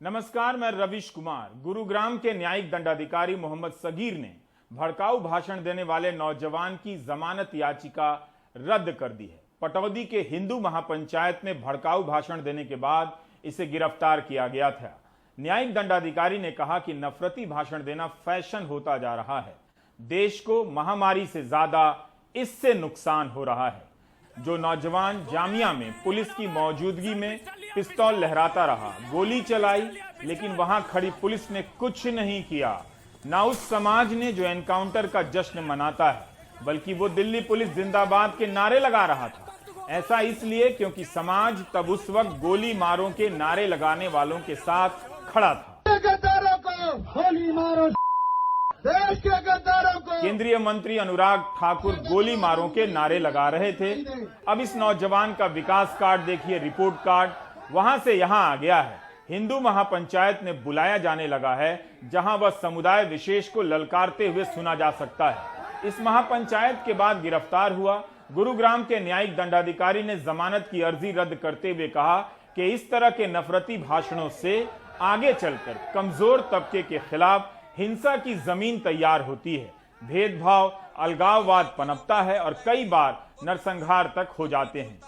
नमस्कार, मैं रविश कुमार। गुरुग्राम के न्यायिक दंडाधिकारी मोहम्मद सगीर ने भड़काऊ भाषण देने वाले नौजवान की जमानत याचिका रद्द कर दी है। पटौदी के हिंदू महापंचायत में भड़काऊ भाषण देने के बाद इसे गिरफ्तार किया गया था। न्यायिक दंडाधिकारी ने कहा कि नफरती भाषण देना फैशन होता जा रहा है। देश को महामारी से ज्यादा इससे नुकसान हो रहा है। जो नौजवान जामिया में पुलिस की मौजूदगी में पिस्तौल लहराता रहा, गोली चलाई, लेकिन वहां खड़ी पुलिस ने कुछ नहीं किया। ना उस समाज ने जो एनकाउंटर का जश्न मनाता है, बल्कि वो दिल्ली पुलिस जिंदाबाद के नारे लगा रहा था। ऐसा इसलिए क्योंकि समाज तब उस वक्त गोली मारो के नारे लगाने वालों के साथ खड़ा था। गोली मारो, देश के गद्दारों को। केंद्रीय मंत्री अनुराग ठाकुर गोली मारों के नारे लगा रहे थे। अब इस नौजवान का विकास कार्ड देखिए, रिपोर्ट कार्ड वहां से यहां आ गया है। हिंदू महापंचायत ने बुलाया जाने लगा है, जहां वह समुदाय विशेष को ललकारते हुए सुना जा सकता है। इस महापंचायत के बाद गिरफ्तार हुआ। गुरुग्राम के न्यायिक दंडाधिकारी ने जमानत की अर्जी रद्द करते हुए कहा कि इस तरह के नफरती भाषणों से आगे चलकर कमजोर तबके के खिलाफ हिंसा की जमीन तैयार होती है। भेदभाव, अलगाववाद पनपता है और कई बार नरसंहार तक हो जाते हैं।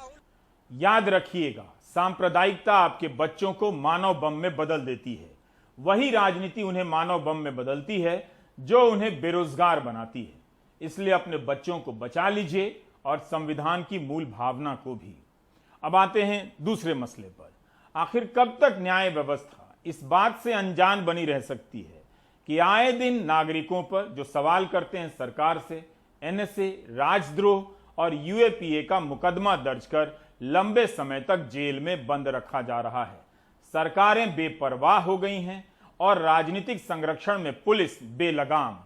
याद रखिएगा, सांप्रदायिकता आपके बच्चों को मानव बम में बदल देती है। वही राजनीति उन्हें मानव बम में बदलती है जो उन्हें बेरोजगार बनाती है। इसलिए अपने बच्चों को बचा लीजिए और संविधान की मूल भावना को भी। अब आते हैं दूसरे मसले पर। आखिर कब तक न्याय व्यवस्था इस बात से अनजान बनी रह सकती है कि आए दिन नागरिकों पर जो सवाल करते हैं सरकार से, एनएसए, राजद्रोह और यूएपीए का मुकदमा दर्ज कर लंबे समय तक जेल में बंद रखा जा रहा है। सरकारें बेपरवाह हो गई हैं और राजनीतिक संरक्षण में पुलिस बेलगाम।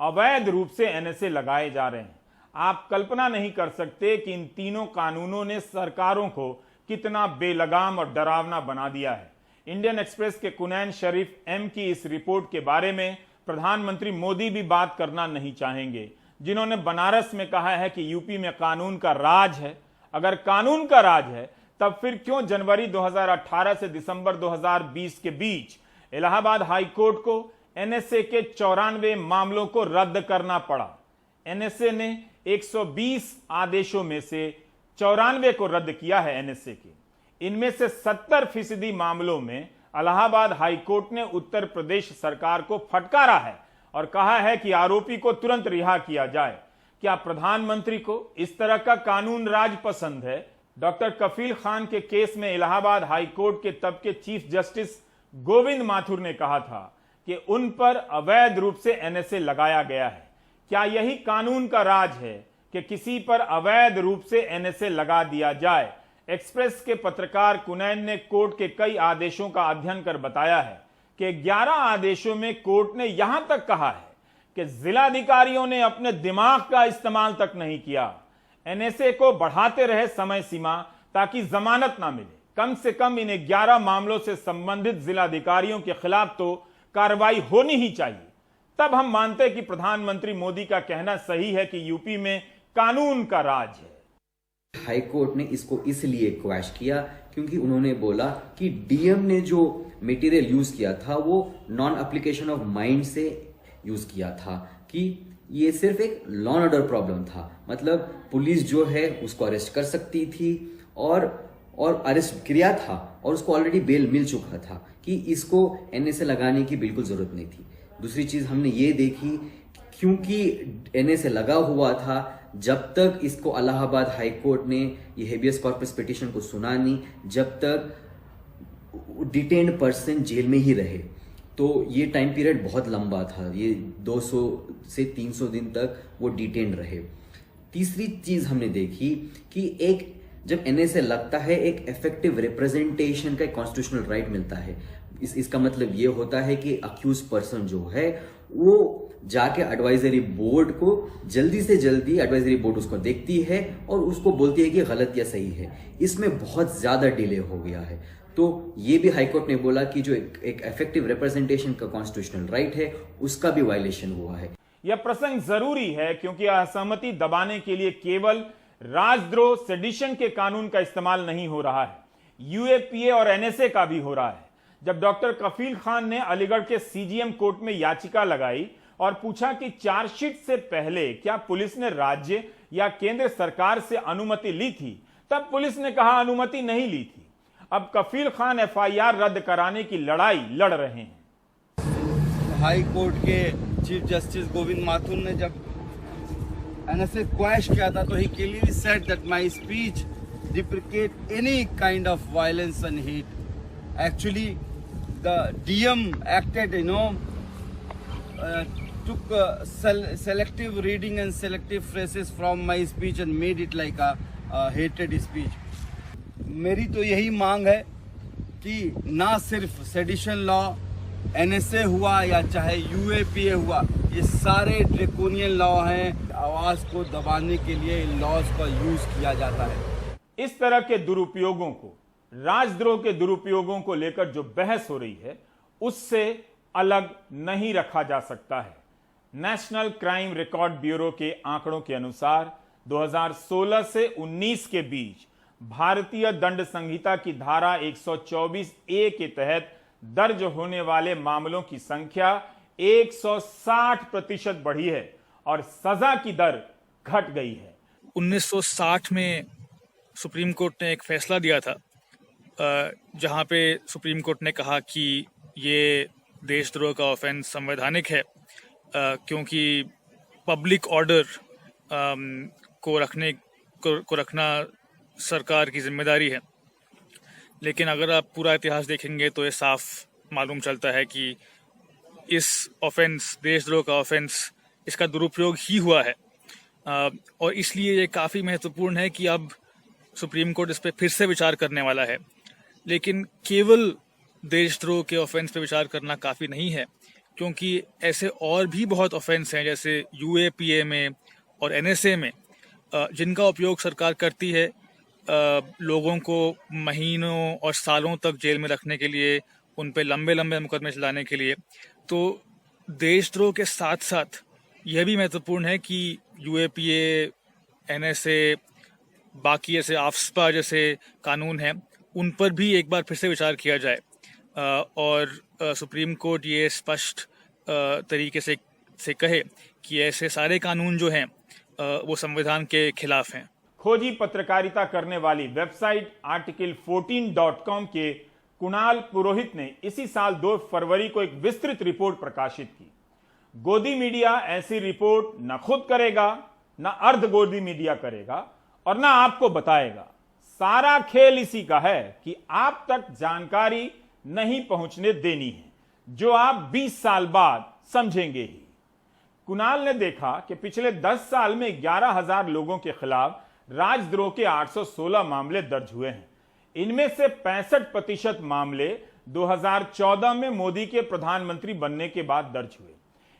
अवैध रूप से एनएसए लगाए जा रहे हैं। आप कल्पना नहीं कर सकते कि इन तीनों कानूनों ने सरकारों को कितना बेलगाम और डरावना बना दिया है। इंडियन एक्सप्रेस के कुनैन शरीफ एम की इस रिपोर्ट के बारे में प्रधानमंत्री मोदी भी बात करना नहीं चाहेंगे, जिन्होंने बनारस में कहा है कि यूपी में कानून का राज है। अगर कानून का राज है, तब फिर क्यों जनवरी 2018 से दिसंबर 2020 के बीच इलाहाबाद हाई कोर्ट को एनएसए के 94 मामलों को रद्द करना पड़ा? एनएसए ने 120 आदेशों में से 94 को रद्द किया है एनएसए के। इनमें से 70% मामलों में इलाहाबाद हाई कोर्ट ने उत्तर प्रदेश सरकार को फटकारा है और कहा है कि आरोपी को तुरंत रिहा किया जाए। क्या प्रधानमंत्री को इस तरह का कानून राज पसंद है? डॉक्टर कफील खान के केस में इलाहाबाद हाई कोर्ट के तब के चीफ जस्टिस गोविंद माथुर ने कहा था कि उन पर अवैध रूप से एनएसए लगाया गया है। क्या यही कानून का राज है कि किसी पर अवैध रूप से एनएसए लगा दिया जाए? एक्सप्रेस के पत्रकार कुनैन ने कोर्ट के कई आदेशों का अध्ययन कर बताया है कि 11 आदेशों में कोर्ट ने यहां तक कहा है कि जिलाधिकारियों ने अपने दिमाग का इस्तेमाल तक नहीं किया। एनएसए को बढ़ाते रहे समय सीमा ताकि जमानत ना मिले। कम से कम इन 11 मामलों से संबंधित जिलाधिकारियों के खिलाफ तो कार्रवाई होनी ही चाहिए। तब हम मानते कि प्रधानमंत्री मोदी का कहना सही है कि यूपी में कानून का राज है। हाई कोर्ट ने इसको इसलिए क्वैश किया क्योंकि उन्होंने बोला कि डीएम ने जो मटेरियल यूज किया था वो नॉन एप्लीकेशन ऑफ माइंड से यूज किया था, कि ये सिर्फ एक लॉ एंड ऑर्डर प्रॉब्लम था। मतलब पुलिस जो है उसको अरेस्ट कर सकती थी और अरेस्ट किया था और उसको ऑलरेडी बेल मिल चुका था, कि इसको एनएसए लगाने की बिल्कुल जरूरत नहीं थी। दूसरी चीज हमने ये देखी, क्योंकि एनएसए लगा हुआ था, जब तक इसको इलाहाबाद हाई कोर्ट ने ये हेबियस कॉर्पस पिटीशन को सुना नहीं, जब तक डिटेन्ड पर्सन जेल में ही रहे, तो ये टाइम पीरियड बहुत लंबा था। ये 200 से 300 दिन तक वो डिटेन्ड रहे। तीसरी चीज हमने देखी कि एक जब एनएसए लगता है, एक इफेक्टिव रिप्रेजेंटेशन का कॉन्स्टिट्यूशनल राइट मिलता है। इसका मतलब ये होता है कि अक्यूज पर्सन जो है वो जाके एडवाइजरी बोर्ड को जल्दी से जल्दी एडवाइजरी बोर्ड उसको देखती है और उसको बोलती है कि गलत या सही है। इसमें बहुत ज्यादा डिले हो गया है। तो ये भी हाईकोर्ट ने बोला कि जो एक इफेक्टिव रिप्रेजेंटेशन का कॉन्स्टिट्यूशनल राइट है उसका भी वायलेशन हुआ है। यह प्रसंग जरूरी है क्योंकि असहमति दबाने के लिए केवल राजद्रोह, सेडिशन के कानून का इस्तेमाल नहीं हो रहा है, यूएपीए और एनएसए का भी हो रहा है। जब डॉक्टर कफील खान ने अलीगढ़ के सीजीएम कोर्ट में याचिका लगाई और पूछा कि चार्जशीट से पहले क्या पुलिस ने राज्य या केंद्र सरकार से अनुमति ली थी, तब पुलिस ने कहा अनुमति नहीं ली थी। अब कफील खान एफआईआर रद्द कराने की लड़ाई लड़ रहे हैं। हाई कोर्ट के चीफ जस्टिस गोविंद माथुर ने जब एनएसए क्वैश किया था तो ही clearly said that my speech deprecate any kind of violence and hate. Actually the DM acted took selective reading and selective phrases from my speech and made it like a hated speech. मेरी तो यही मांग है कि ना सिर्फ sedition law, NSA हुआ या चाहे यूएपीए हुआ, ये सारे ड्रैकोनियन लॉ हैं। आवाज को दबाने के लिए इन लॉज का यूज किया जाता है। इस तरह के दुरुपयोगों को, राजद्रोह के दुरुपयोगों को लेकर जो बहस हो रही है उससे अलग नहीं रखा जा सकता है। नेशनल क्राइम रिकॉर्ड ब्यूरो के आंकड़ों के अनुसार 2016 से 19 के बीच भारतीय दंड संहिता की धारा 124A के तहत दर्ज होने वाले मामलों की संख्या 160% बढ़ी है और सजा की दर घट गई है। 1960 में सुप्रीम कोर्ट ने एक फैसला दिया था जहां पे सुप्रीम कोर्ट ने कहा कि ये देशद्रोह का ऑफेंस संवैधानिक है क्योंकि पब्लिक ऑर्डर को रखना सरकार की जिम्मेदारी है। लेकिन अगर आप पूरा इतिहास देखेंगे तो ये साफ मालूम चलता है कि इस ऑफेंस, देशद्रोह का ऑफेंस, इसका दुरुपयोग ही हुआ है और इसलिए ये काफ़ी महत्वपूर्ण है कि अब सुप्रीम कोर्ट इस पर फिर से विचार करने वाला है। लेकिन केवल देशद्रोह के ऑफेंस पे विचार करना काफ़ी नहीं है, क्योंकि ऐसे और भी बहुत ऑफेंस हैं जैसे यूएपीए में और एनएसए में जिनका उपयोग सरकार करती है लोगों को महीनों और सालों तक जेल में रखने के लिए, उन पे लंबे लंबे मुकदमे चलाने के लिए। तो देशद्रोह के साथ साथ यह भी महत्वपूर्ण है कि यूएपीए, एनएसए, बाकी ऐसे आफ्स्पा जैसे कानून हैं उन पर भी एक बार फिर से विचार किया जाए और सुप्रीम कोर्ट ये स्पष्ट तरीके से कहे कि ऐसे सारे कानून जो हैं वो संविधान के खिलाफ हैं। खोजी पत्रकारिता करने वाली वेबसाइट article14.com के कुणाल पुरोहित ने इसी साल 2 फरवरी को एक विस्तृत रिपोर्ट प्रकाशित की। गोदी मीडिया ऐसी रिपोर्ट न खुद करेगा, न अर्ध गोदी मीडिया करेगा और न आपको बताएगा। सारा खेल इसी का है कि आप तक जानकारी नहीं पहुंचने देनी है, जो आप 20 साल बाद समझेंगे ही। कुणाल ने देखा कि पिछले 10 साल में 11,000 लोगों के खिलाफ राजद्रोह के 816 मामले दर्ज हुए हैं। इनमें से 65% मामले 2014 में मोदी के प्रधानमंत्री बनने के बाद दर्ज हुए।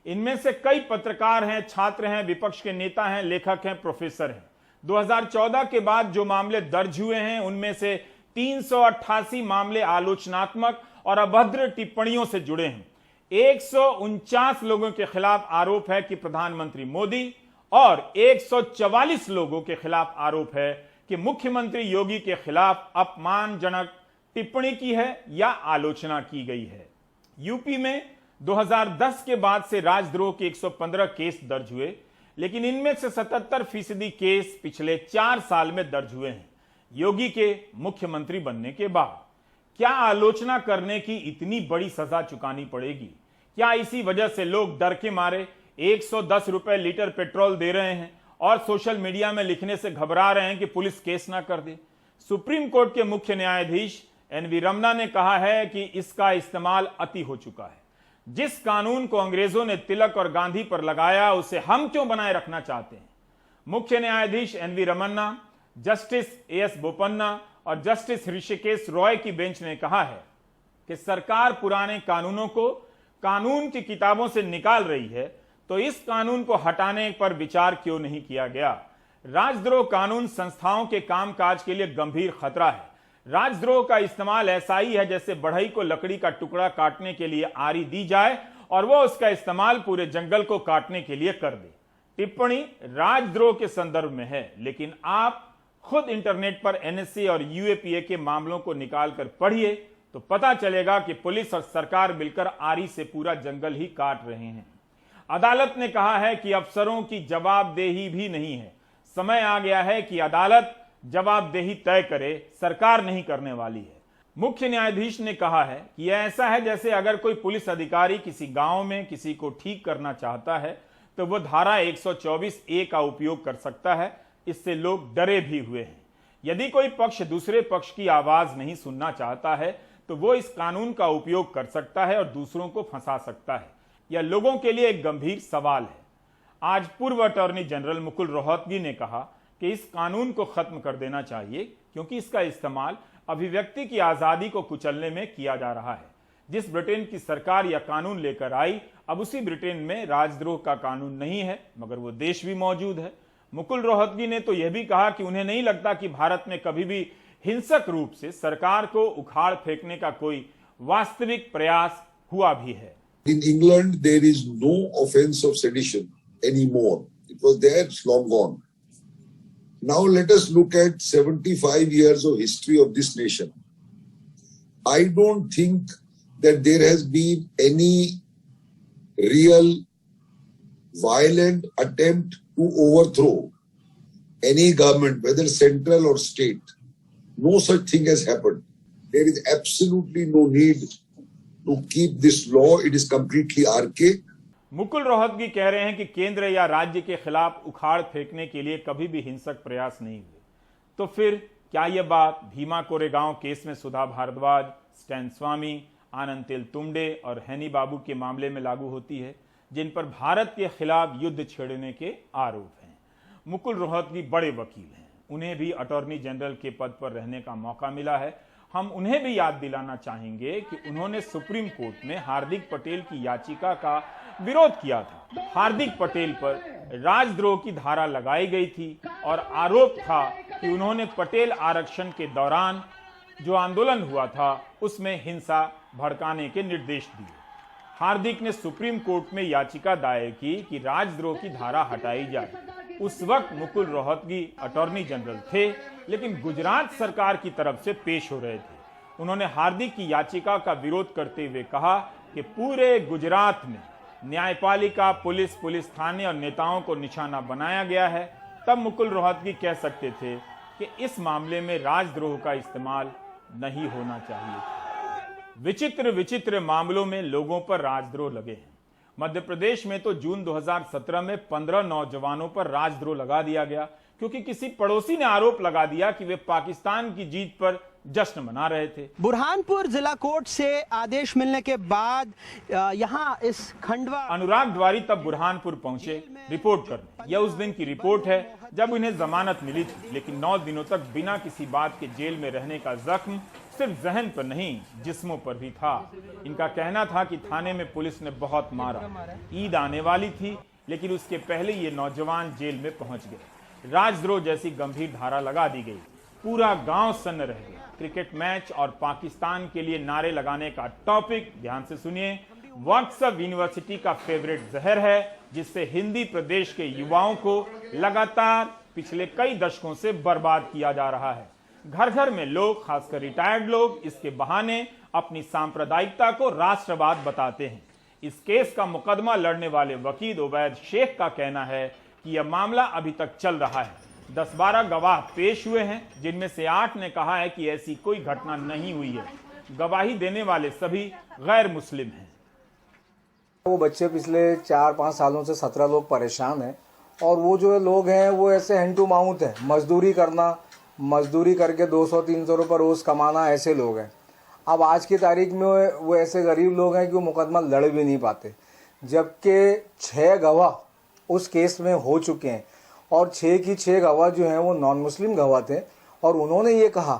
इनमें से कई पत्रकार हैं, छात्र हैं, विपक्ष के नेता हैं, लेखक हैं, प्रोफेसर हैं। 2014 के बाद जो मामले दर्ज हुए हैं उनमें से 388 मामले आलोचनात्मक और अभद्र टिप्पणियों से जुड़े हैं। 149 लोगों के खिलाफ आरोप है कि प्रधानमंत्री मोदी और 144 लोगों के खिलाफ आरोप है कि मुख्यमंत्री योगी के खिलाफ अपमानजनक टिप्पणी की है या आलोचना की गई है। यूपी में 2010 के बाद से राजद्रोह के 115 केस दर्ज हुए, लेकिन इनमें से 77% केस पिछले 4 साल में दर्ज हुए हैं, योगी के मुख्यमंत्री बनने के बाद। क्या आलोचना करने की इतनी बड़ी सजा चुकानी पड़ेगी? क्या इसी वजह से लोग डर के मारे 110 रुपए लीटर पेट्रोल दे रहे हैं और सोशल मीडिया में लिखने से घबरा रहे हैं कि पुलिस केस ना कर दे? सुप्रीम कोर्ट के मुख्य न्यायाधीश एनवी रमन्ना ने कहा है कि इसका इस्तेमाल अति हो चुका है। जिस कानून को अंग्रेजों ने तिलक और गांधी पर लगाया उसे हम क्यों बनाए रखना चाहते हैं? मुख्य न्यायाधीश N V Ramana, justice A S Bopanna और जस्टिस ऋषिकेश रॉय की बेंच ने कहा है कि सरकार पुराने कानूनों को कानून की किताबों से निकाल रही है, तो इस कानून को हटाने पर विचार क्यों नहीं किया गया? राजद्रोह कानून संस्थाओं के कामकाज के लिए गंभीर खतरा है। राजद्रोह का इस्तेमाल ऐसा ही है जैसे बढ़ई को लकड़ी का टुकड़ा काटने के लिए आरी दी जाए और वो उसका इस्तेमाल पूरे जंगल को काटने के लिए कर दे। टिप्पणी राजद्रोह के संदर्भ में है, लेकिन आप खुद इंटरनेट पर एनएसए और यूएपीए के मामलों को निकालकर पढ़िए तो पता चलेगा कि पुलिस और सरकार मिलकर आरी से पूरा जंगल ही काट रहे हैं। अदालत ने कहा है कि अफसरों की जवाबदेही भी नहीं है। समय आ गया है कि अदालत जवाबदेही तय करे, सरकार नहीं करने वाली है। मुख्य न्यायाधीश ने कहा है कि यह ऐसा है जैसे अगर कोई पुलिस अधिकारी किसी गांव में किसी को ठीक करना चाहता है तो वह धारा 124A का उपयोग कर सकता है। इससे लोग डरे भी हुए हैं। यदि कोई पक्ष दूसरे पक्ष की आवाज नहीं सुनना चाहता है तो वो इस कानून का उपयोग कर सकता है और दूसरों को फंसा सकता है। यह लोगों के लिए एक गंभीर सवाल है। आज पूर्व अटॉर्नी जनरल मुकुल रोहतगी ने कहा कि इस कानून को खत्म कर देना चाहिए क्योंकि इसका इस्तेमाल अभिव्यक्ति की आजादी को कुचलने में किया जा रहा है। जिस ब्रिटेन की सरकार यह कानून लेकर आई, अब उसी ब्रिटेन में राजद्रोह का कानून नहीं है मगर वो देश भी मौजूद है। मुकुल रोहतगी ने तो यह भी कहा कि उन्हें नहीं लगता कि भारत में कभी भी हिंसक रूप से सरकार को उखाड़ फेंकने का कोई वास्तविक प्रयास हुआ भी है। In England, there is no offense of sedition anymore. It was there, it's long gone. Now let us look at 75 years of history of this nation. I don't think that there has been any real violent attempt to overthrow any government, whether central or state. No such thing has happened. There is absolutely no need to keep this law. It is completely archaic. Mukul Rohatgi कह रहे हैं कि केंद्र या राज्य के खिलाफ उखाड़ फेंकने के लिए कभी भी हिंसक प्रयास नहीं हुए। तो फिर क्या यह बात भीमा कोरेगांव केस में सुधा भारद्वाज, स्टैन स्वामी, आनंद तेलतुंबडे और हैनी बाबू के मामले में लागू होती है, जिन पर भारत के खिलाफ युद्ध छेड़ने के आरोप हैं? मुकुल रोहतगी बड़े वकील हैं, उन्हें भी अटॉर्नी जनरल के पद पर रहने का मौका मिला है। हम उन्हें भी याद दिलाना चाहेंगे कि उन्होंने सुप्रीम कोर्ट में हार्दिक पटेल की याचिका का विरोध किया था। हार्दिक पटेल पर राजद्रोह की धारा लगाई गई थी और आरोप था कि उन्होंने पटेल आरक्षण के दौरान जो आंदोलन हुआ था उसमें हिंसा भड़काने के निर्देश दिए। हार्दिक ने सुप्रीम कोर्ट में याचिका दायर की कि राजद्रोह की धारा हटाई जाए। उस वक्त मुकुल रोहतगी अटॉर्नी जनरल थे, लेकिन गुजरात सरकार की तरफ से पेश हो रहे थे। उन्होंने हार्दिक की याचिका का विरोध करते हुए कहा कि पूरे गुजरात में न्यायपालिका, पुलिस, पुलिस थाने और नेताओं को निशाना बनाया गया है। तब मुकुल रोहतगी कह सकते थे कि इस मामले में राजद्रोह का इस्तेमाल नहीं होना चाहिए। विचित्र विचित्र मामलों में लोगों पर राजद्रोह लगे हैं। मध्य प्रदेश में तो जून 2017 में 15 नौजवानों पर राजद्रोह लगा दिया गया क्योंकि किसी पड़ोसी ने आरोप लगा दिया कि वे पाकिस्तान की जीत पर जश्न मना रहे थे। बुरहानपुर जिला कोर्ट से आदेश मिलने के बाद यहां इस खंडवा अनुराग द्वारी तब बुरहानपुर पहुंचे रिपोर्ट करने। यह उस दिन की रिपोर्ट है जब उन्हें जमानत मिली थी, लेकिन 9 दिनों तक बिना किसी बात के जेल में रहने का जख्म सिर्फ जहन पर नहीं, जिस्मों पर भी था। इनका कहना था कि थाने में पुलिस ने बहुत मारा। ईद आने वाली थी, लेकिन उसके पहले ये नौजवान जेल में पहुंच गए। राजद्रोह जैसी गंभीर धारा लगा दी गई। पूरा गांव सन्न रह गया। क्रिकेट मैच और पाकिस्तान के लिए नारे लगाने का टॉपिक, ध्यान से सुनिए, व्हाट्सएप यूनिवर्सिटी का फेवरेट जहर है, जिससे हिंदी प्रदेश के युवाओं को लगातार पिछले कई दशकों से बर्बाद किया जा रहा है। घर घर में लोग, खासकर रिटायर्ड लोग, इसके बहाने अपनी सांप्रदायिकता को राष्ट्रवाद बताते हैं। इस केस का मुकदमा लड़ने वाले वकील उबैद शेख का कहना है कि यह मामला अभी तक चल रहा है। 10-12 गवाह पेश हुए हैं, जिनमें से 8 ने कहा है कि ऐसी कोई घटना नहीं हुई है। गवाही देने वाले सभी गैर मुस्लिम हैं। वो बच्चे पिछले 4-5 सालों से 17 लोग परेशान हैं और वो जो लोग हैं वो ऐसे हैंड टू माउथ है, मजदूरी करके 200-300 रुपये रोज कमाना, ऐसे लोग हैं। अब आज की तारीख में वो ऐसे गरीब लोग हैं कि वो मुकदमा लड़ भी नहीं पाते, जबकि 6 गवाह उस केस में हो चुके हैं और 6 की 6 गवाह जो हैं वो नॉन मुस्लिम गवाह थे और उन्होंने ये कहा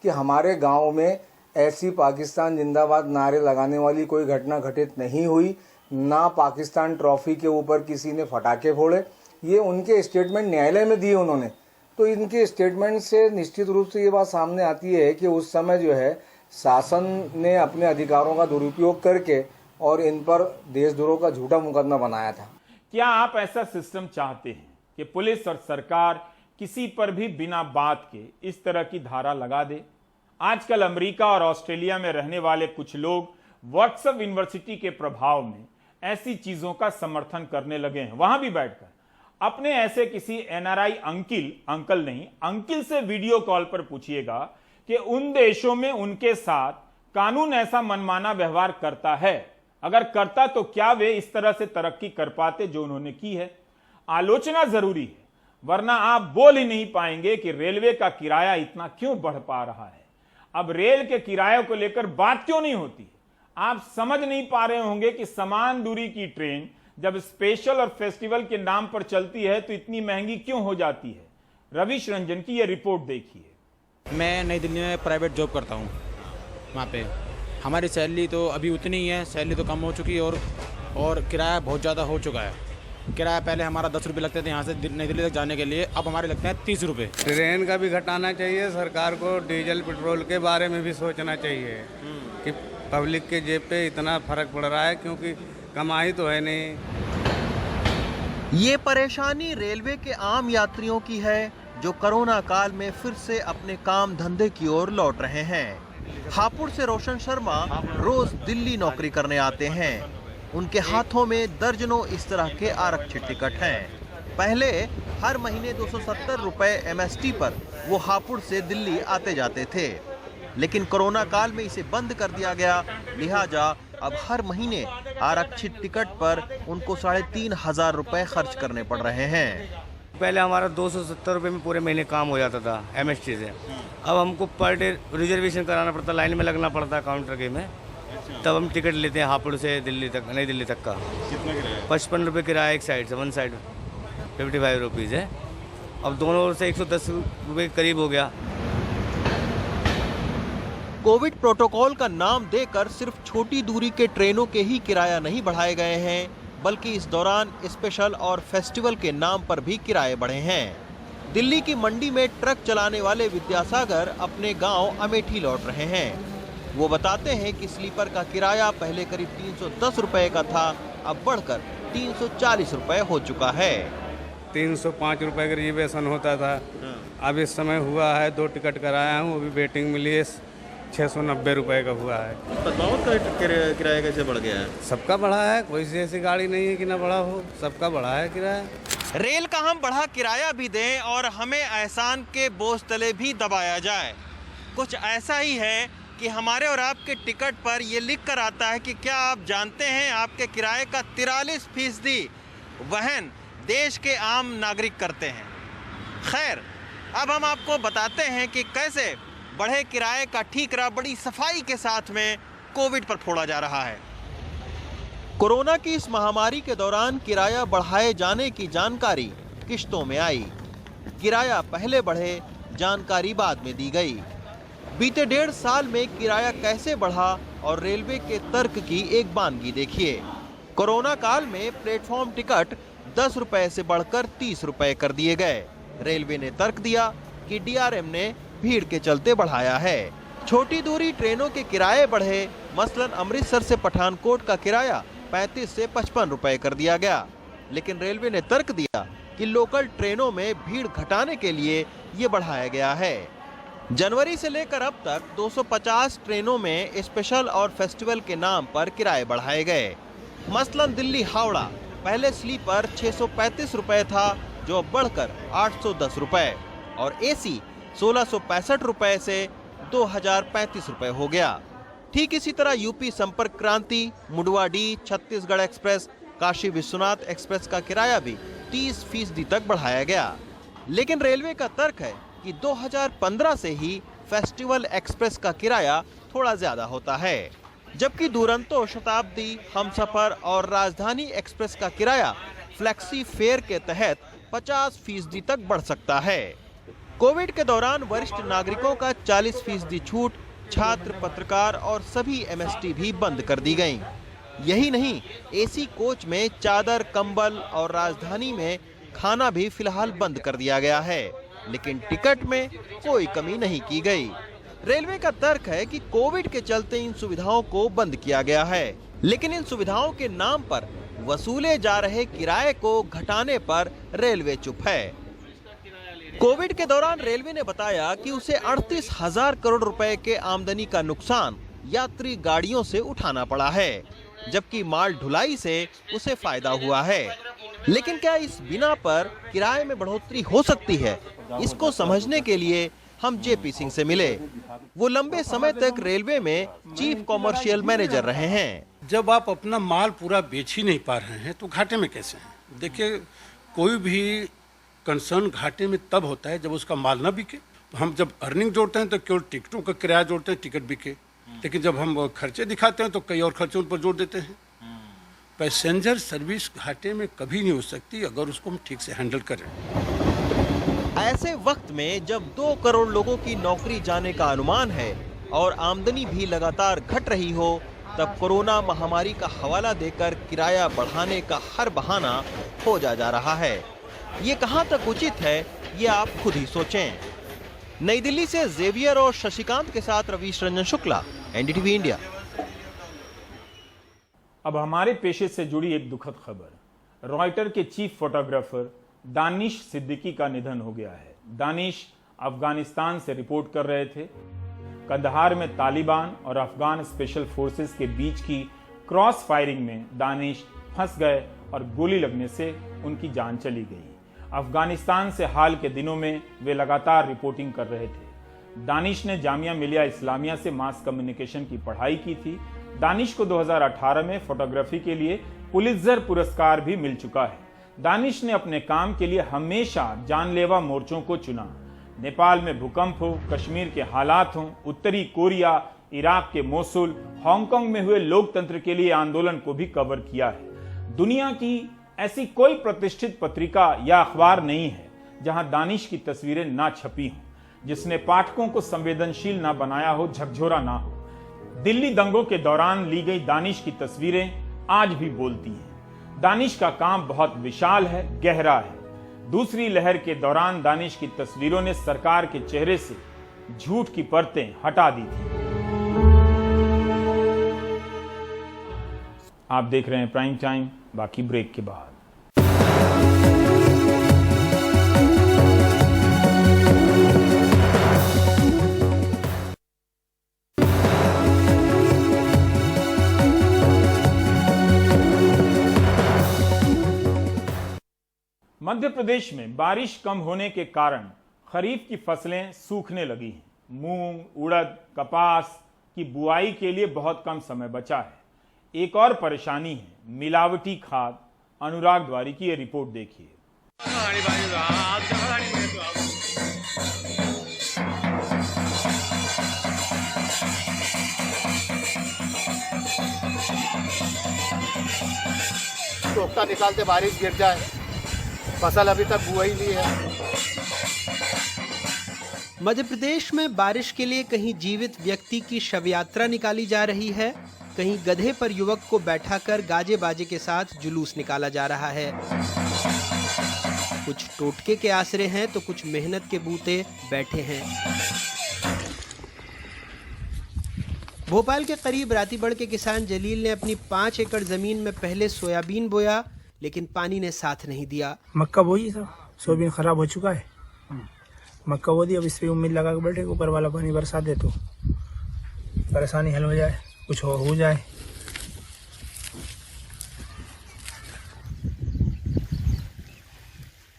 कि हमारे गांव में ऐसी पाकिस्तान जिंदाबाद नारे लगाने वाली कोई घटना घटित नहीं हुई, ना पाकिस्तान ट्रॉफी के ऊपर किसी ने फटाके फोड़े। ये उनके स्टेटमेंट न्यायालय में दिए उन्होंने। तो इनके स्टेटमेंट से निश्चित रूप से ये बात सामने आती है कि उस समय जो है शासन ने अपने अधिकारों का दुरुपयोग करके और इन पर देशद्रोह का झूठा मुकदमा बनाया था। क्या आप ऐसा सिस्टम चाहते हैं कि पुलिस और सरकार किसी पर भी बिना बात के इस तरह की धारा लगा दे? आजकल अमेरिका और ऑस्ट्रेलिया में रहने वाले कुछ लोग व्हाट्सएप यूनिवर्सिटी के प्रभाव में ऐसी चीजों का समर्थन करने लगे हैं। वहां भी बैठकर अपने ऐसे किसी एनआरआई अंकिल से वीडियो कॉल पर पूछिएगा कि उन देशों में उनके साथ कानून ऐसा मनमाना व्यवहार करता है। अगर करता तो क्या वे इस तरह से तरक्की कर पाते जो उन्होंने की है? आलोचना जरूरी है, वरना आप बोल ही नहीं पाएंगे कि रेलवे का किराया इतना क्यों बढ़ पा रहा है। अब रेल के किराए को लेकर बात क्यों नहीं होती? आप समझ नहीं पा रहे होंगे कि समान दूरी की ट्रेन जब स्पेशल और फेस्टिवल के नाम पर चलती है तो इतनी महंगी क्यों हो जाती है। रविश रंजन की यह रिपोर्ट देखिए। मैं नई दिल्ली में प्राइवेट जॉब करता हूँ। वहाँ पे हमारी सैलरी तो अभी उतनी ही है, सैलरी तो कम हो चुकी है और किराया बहुत ज़्यादा हो चुका है। किराया पहले हमारा 10 रुपये लगते थे यहाँ से नई दिल्ली तक जाने के लिए, अब हमारे लगते हैं 30 रुपये। ट्रेन का भी घटाना चाहिए, सरकार को डीजल पेट्रोल के बारे में भी सोचना चाहिए कि पब्लिक के जेब पे इतना फर्क पड़ रहा है, क्योंकि कमाई तो है नहीं। ये परेशानी रेलवे के आम यात्रियों की है जो कोरोना काल में फिर से अपने काम धंधे की ओर लौट रहे हैं। हापुड़ से रोशन शर्मा रोज दिल्ली नौकरी करने आते हैं। उनके हाथों में दर्जनों इस तरह के आरक्षित टिकट हैं। पहले हर महीने 270 रुपए MST पर वो हापुड़ से दिल्ली आते जाते थे, लेकिन कोरोना काल में इसे बंद कर दिया गया। लिहाजा अब हर महीने आरक्षित टिकट पर उनको 3,500 रुपए खर्च करने पड़ रहे हैं। पहले हमारा 270 रुपये में पूरे महीने काम हो जाता था MST से। अब हमको पर डे रिजर्वेशन कराना पड़ता, लाइन में लगना पड़ता काउंटर के में, तब हम टिकट लेते हैं हापुड़ से दिल्ली तक, नई दिल्ली तक का। कितना किराया? 55 रुपये किराया एक साइड से, वन साइड 55 रुपीज़ है। अब दोनों ओर से 110 रुपये करीब हो गया। कोविड प्रोटोकॉल का नाम देकर सिर्फ छोटी दूरी के ट्रेनों के ही किराया नहीं बढ़ाए गए हैं, बल्कि इस दौरान स्पेशल और फेस्टिवल के नाम पर भी किराए बढ़े हैं। दिल्ली की मंडी में ट्रक चलाने वाले विद्यासागर अपने गांव अमेठी लौट रहे हैं। वो बताते हैं कि स्लीपर का किराया पहले करीब 310 रुपए का था, अब बढ़कर 340 रुपए हो चुका है। 305 रुपये का रिजर्वेशन होता था, अब इस समय हुआ है 2 टिकट कराया हूँ, अभी वेटिंग मिली है 690 रुपये का हुआ है। बदलाव का किराया कैसे बढ़ गया है? सबका बढ़ा है, कोई सी ऐसी गाड़ी नहीं है कि ना बढ़ा हो, सबका बढ़ा है किराया। रेल का हम बढ़ा किराया भी दें और हमें एहसान के बोझ तले भी दबाया जाए। कुछ ऐसा ही है कि हमारे और आपके टिकट पर ये लिख कर आता है कि क्या आप जानते हैं आपके किराए का 43% वहन देश के आम नागरिक करते हैं। खैर, अब हम आपको बताते हैं कि कैसे बढ़े किराए का ठीकरा बड़ी सफाई के साथ में कोविड पर फोड़ा जा रहा है। कोरोना की इस महामारी के दौरान किराया बढ़ाए जाने की जानकारी किश्तों में आई। किराया पहले बढ़े, जानकारी बाद में दी गई। बीते 1.5 साल में किराया कैसे बढ़ा और रेलवे के तर्क की एक बानगी देखिए। कोरोना काल में प्लेटफॉर्म टिकट 10 रुपए से बढ़कर 30 रुपए कर दिए गए। रेलवे ने तर्क दिया कि DRM ने भीड़ के चलते बढ़ाया है। छोटी दूरी ट्रेनों के किराए बढ़े, मसलन अमृतसर से पठानकोट का किराया 35 से 55 रुपए कर दिया गया, लेकिन रेलवे ने तर्क दिया कि लोकल ट्रेनों में भीड़ घटाने के लिए ये बढ़ाया गया है। जनवरी से लेकर अब तक 250 ट्रेनों में स्पेशल और फेस्टिवल के नाम पर किराए बढ़ाए गए। मसलन दिल्ली हावड़ा पहले स्लीपर 635 रुपए था, जो अब बढ़कर 810 रुपए, और AC 1665 रुपए से 2035 रुपए हो गया। ठीक इसी तरह यूपी संपर्क क्रांति, मुडवा-डी, छत्तीसगढ़ एक्सप्रेस, काशी विश्वनाथ एक्सप्रेस का किराया भी 30% तक बढ़ाया गया। लेकिन रेलवे का तर्क है कि 2015 से ही फेस्टिवल एक्सप्रेस का किराया थोड़ा ज्यादा होता है, जबकि दुरंतो, शताब्दी, हमसफर और राजधानी एक्सप्रेस का किराया फ्लेक्सी फेयर के तहत 50% तक बढ़ सकता है। कोविड के दौरान वरिष्ठ नागरिकों का 40% छूट, छात्र, पत्रकार और सभी MST भी बंद कर दी गयी। यही नहीं, AC कोच में चादर, कंबल और राजधानी में खाना भी फिलहाल बंद कर दिया गया है, लेकिन टिकट में कोई कमी नहीं की गई। रेलवे का तर्क है कि कोविड के चलते इन सुविधाओं को बंद किया गया है, लेकिन इन सुविधाओं के नाम पर वसूले जा रहे किराए को घटाने पर रेलवे चुप है। कोविड के दौरान रेलवे ने बताया कि उसे 38,000 करोड़ रुपए के आमदनी का नुकसान यात्री गाड़ियों से उठाना पड़ा है, जबकि माल ढुलाई से उसे फायदा हुआ है। लेकिन क्या इस बिना पर किराए में बढ़ोतरी हो सकती है? इसको समझने के लिए हम जेपी सिंह से मिले। वो लंबे समय तक रेलवे में चीफ कॉमर्शियल मैनेजर रहे हैं। जब आप अपना माल पूरा बेच ही नहीं पा रहे हैं तो घाटे में कैसे हैं? देखिए, कोई भी कंसर्न घाटे में तब होता है जब उसका माल ना बिके। हम जब अर्निंग जोड़ते हैं तो केवल टिकटों का किराया जोड़ते हैं, टिकट बिके। लेकिन जब हम खर्चे दिखाते हैं तो कई और खर्चों पर जोड़ देते हैं। पैसेंजर सर्विस घाटे में कभी नहीं हो सकती अगर उसको हम ठीक से हैंडल करें। ऐसे वक्त में जब 2 करोड़ लोगों की नौकरी जाने का अनुमान है और आमदनी भी लगातार घट रही हो, तब कोरोना महामारी का हवाला देकर किराया बढ़ाने का हर बहाना खोजा जा रहा है। ये कहां तक उचित है, ये आप खुद ही सोचें। नई दिल्ली से जेवियर और शशिकांत के साथ रवीश रंजन शुक्ला, एनडीटीवी इंडिया। अब हमारे पेशे से जुड़ी एक दुखद खबर। रॉयटर के चीफ फोटोग्राफर दानिश सिद्दीकी का निधन हो गया है। दानिश अफगानिस्तान से रिपोर्ट कर रहे थे। कंदहार में तालिबान और अफगान स्पेशल फोर्सेस के बीच की क्रॉस फायरिंग में दानिश फंस गए और गोली लगने से उनकी जान चली गई। अफगानिस्तान से हाल के दिनों में वे लगातार रिपोर्टिंग कर रहे थे। दानिश ने जामिया मिलिया इस्लामिया से मास कम्युनिकेशन की पढ़ाई की थी। दानिश को 2018 में फोटोग्राफी के लिए पुलित्जर पुरस्कार भी मिल चुका है। दानिश ने अपने काम के लिए हमेशा जानलेवा मोर्चों को चुना। नेपाल में भूकंप हो, कश्मीर के हालात हों, उत्तरी कोरिया, इराक के मोसुल, हांगकांग में हुए लोकतंत्र के लिए आंदोलन को भी कवर किया है। दुनिया की ऐसी कोई प्रतिष्ठित पत्रिका या अखबार नहीं है जहां दानिश की तस्वीरें ना छपी हों, जिसने पाठकों को संवेदनशील ना बनाया हो, झकझोरा ना हो। दिल्ली दंगों के दौरान ली गई दानिश की तस्वीरें आज भी बोलती हैं। दानिश का काम बहुत विशाल है, गहरा है। दूसरी लहर के दौरान दानिश की तस्वीरों ने सरकार के चेहरे से झूठ की परतें हटा दी थी। आप देख रहे हैं प्राइम टाइम, बाकी ब्रेक के बाद। मध्य प्रदेश में बारिश कम होने के कारण खरीफ की फसलें सूखने लगी हैं। मूंग, उड़द, कपास की बुआई के लिए बहुत कम समय बचा है। एक और परेशानी है मिलावटी खाद। अनुराग द्वारी की ये रिपोर्ट देखिए। टोकता निकालते बारिश गिर जाए, फसल अभी तक बुआई नहीं है। मध्य प्रदेश में बारिश के लिए कहीं जीवित व्यक्ति की शव यात्रा निकाली जा रही है, कहीं गधे पर युवक को बैठाकर गाजे बाजे के साथ जुलूस निकाला जा रहा है। कुछ टोटके के आसरे हैं तो कुछ मेहनत के बूते बैठे हैं। भोपाल के करीब रातीबड़ के किसान जलील ने अपनी 5 एकड़ जमीन में पहले सोयाबीन बोया, लेकिन पानी ने साथ नहीं दिया। मक्का बोई था, सोयाबीन खराब हो चुका है। मक्का बो दी, अब इस पे उम्मीद लगा के बैठे ऊपर वाला पानी बरसा दे तो परेशानी हल हो जाए, कुछ हो जाए।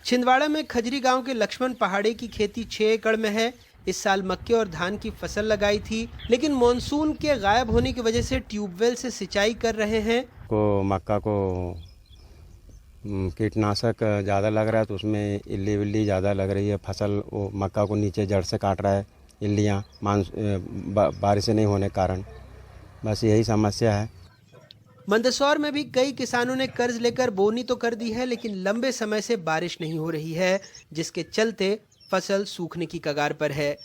छिंदवाड़ा में खजरी गांव के लक्ष्मण पहाड़े की खेती 6 एकड़ में है। इस साल मक्के और धान की फसल लगाई थी, लेकिन मानसून के गायब होने की वजह से ट्यूबवेल से सिंचाई कर रहे हैं। मक्का को कीटनाशक ज़्यादा लग रहा है तो उसमें इल्ली विल्ली ज़्यादा लग रही है। फसल वो मक्का को नीचे जड़ से काट रहा है, इल्लियाँ बारिश नहीं होने के कारण। बस यही समस्या है। मंदसौर में भी कई किसानों ने कर्ज लेकर बोनी तो कर दी है, लेकिन लंबे समय से बारिश नहीं हो रही है, जिसके चलते फसल सूखने की कगार पर है।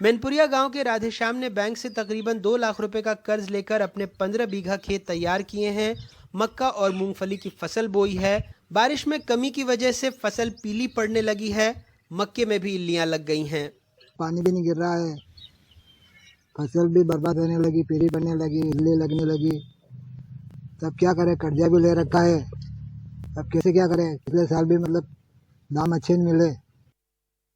मैनपुरिया गांव के राधेश्याम ने बैंक से तकरीबन 2 लाख रुपए का कर्ज लेकर अपने 15 बीघा खेत तैयार किए हैं। मक्का और मूंगफली की फसल बोई है। बारिश में कमी की वजह से फसल पीली पड़ने लगी है। मक्के में भी इल्लियां लग गई हैं। पानी भी नहीं गिर रहा है, फसल भी बर्बाद होने लगी, पीली पड़ने लगी, इल्ली लगने लगी। तब क्या करें, कर्जा भी ले रखा है, अब कैसे क्या करें। पिछले साल भी मतलब दाम अच्छे नहीं मिले।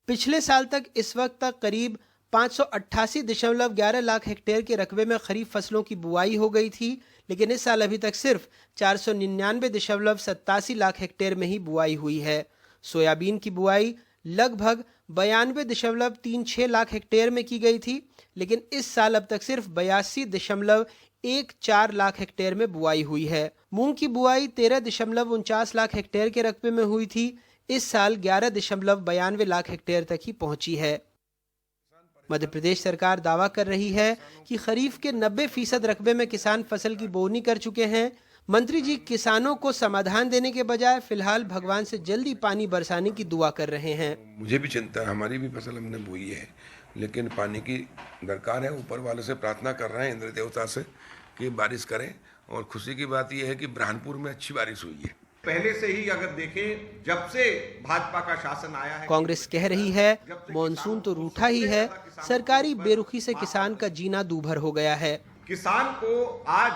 पिछले साल तक इस वक्त तक करीब 588.11 लाख हेक्टेयर के रकबे में खरीफ फसलों की बुआई हो गई थी, लेकिन इस साल अभी तक सिर्फ 499.87 लाख हेक्टेयर में ही बुआई हुई है। सोयाबीन की बुआई लगभग 92.36 लाख हेक्टेयर में की गई थी, लेकिन इस साल अब तक सिर्फ 82.14 लाख हेक्टेयर में बुआई हुई है। मूंग की बुआई 13.49 लाख हेक्टेयर के रकबे में हुई थी, इस साल 11.92 लाख हेक्टेयर तक ही पहुंची है। मध्य प्रदेश सरकार दावा कर रही है कि खरीफ के 90% रकबे में किसान फसल की बोनी कर चुके हैं। मंत्री जी किसानों को समाधान देने के बजाय फिलहाल भगवान से जल्दी पानी बरसाने की दुआ कर रहे हैं। मुझे भी चिंता है, हमारी भी फसल हमने बोई है, लेकिन पानी की दरकार है। ऊपर वाले से प्रार्थना कर रहे हैं, इंद्र देवता से, कि बारिश करें। और खुशी की बात यह है कि बुरहानपुर में अच्छी बारिश हुई है। पहले से ही अगर देखें, जब से भाजपा का शासन आया है, कांग्रेस कह रही है मॉनसून तो रूठा ही है, सरकारी बेरुखी से किसान का जीना दूभर हो गया है। किसान को आज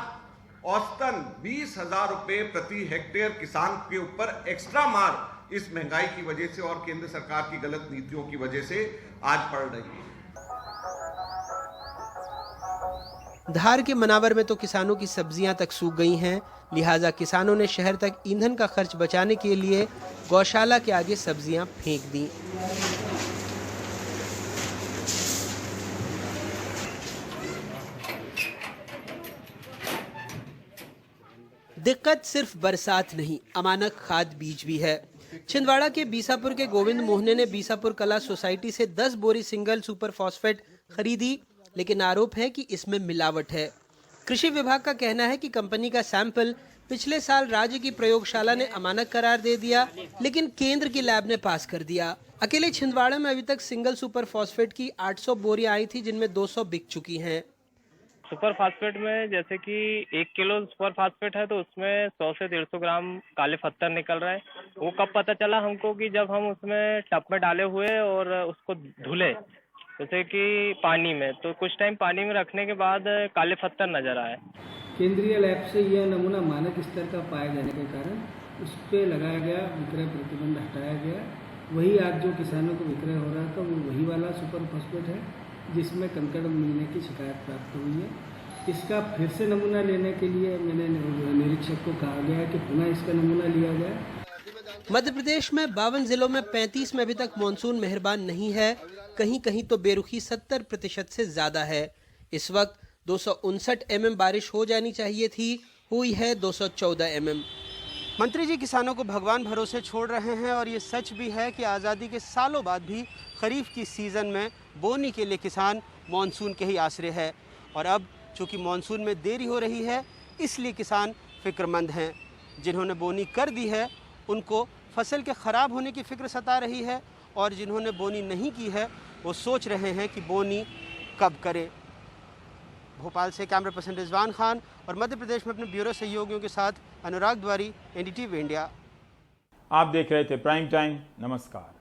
औसतन 20,000 रुपए प्रति हेक्टेयर किसान के ऊपर एक्स्ट्रा मार इस महंगाई की वजह से और केंद्र सरकार की गलत नीतियों की वजह से आज पड़ रही है। धार के मनावर में तो किसानों की सब्जियां तक सूख गई हैं, लिहाजा किसानों ने शहर तक ईंधन का खर्च बचाने के लिए गौशाला के आगे सब्जियां फेंक दी। दिक्कत सिर्फ बरसात नहीं, अमानक खाद बीज भी है। छिंदवाड़ा के बीसापुर के गोविंद मोहने ने बीसापुर कला सोसाइटी से 10 बोरी सिंगल सुपर फॉस्फेट खरीदी, लेकिन आरोप है कि इसमें मिलावट है। कृषि विभाग का कहना है कि कंपनी का सैंपल पिछले साल राज्य की प्रयोगशाला ने अमानक करार दे दिया, लेकिन केंद्र की लैब ने पास कर दिया। अकेले छिंदवाड़ा में अभी तक सिंगल सुपर फॉस्फेट की 800 बोरियां आई थी, जिनमें 200 बिक चुकी हैं। सुपर फास्फेट में जैसे कि 1 किलो सुपर फास्फेट है तो उसमें 100 से 150 ग्राम काले पत्थर निकल रहे हैं। वो कब पता चला हमको कि जब हम उसमें टब में डाले हुए और उसको धुले, जैसे कि पानी में, तो कुछ टाइम पानी में रखने के बाद काले पत्थर नजर आए। केंद्रीय लैब से यह नमूना मानक स्तर का पाए जाने के कारण उस पर लगाया गया विक्रय प्रतिबंध हटाया गया। वही आज जो किसानों को विक्रय हो रहा था वो वही वाला सुपर फॉस्फेट है जिसमें कंकड़ मिलने की शिकायत प्राप्त हुई है। इसका फिर से नमूना लेने के लिए मैंने निरीक्षक को कहा गया कि पुनः इसका नमूना लिया जाए। मध्य प्रदेश में 52 जिलों में 35 में अभी तक मानसून मेहरबान नहीं है। कहीं कहीं तो बेरुखी 70% से ज्यादा है। इस वक्त 259 mm बारिश हो जानी चाहिए थी, हुई है 214 mm। मंत्री जी किसानों को भगवान भरोसे छोड़ रहे हैं और ये सच भी है कि आज़ादी के सालों बाद भी खरीफ की सीज़न में बोनी के लिए किसान मानसून के ही आसरे है। और अब चूँकि मानसून में देरी हो रही है, इसलिए किसान फिक्रमंद हैं। जिन्होंने बोनी कर दी है उनको फसल के ख़राब होने की फ़िक्र सता रही है, और जिन्होंने बोनी नहीं की है वो सोच रहे हैं कि बोनी कब करें। भोपाल से कैमरा पर्सन रिजवान खान और मध्य प्रदेश में अपने ब्यूरो सहयोगियों के साथ अनुराग द्वारी, NDTV इंडिया। आप देख रहे थे प्राइम टाइम। नमस्कार।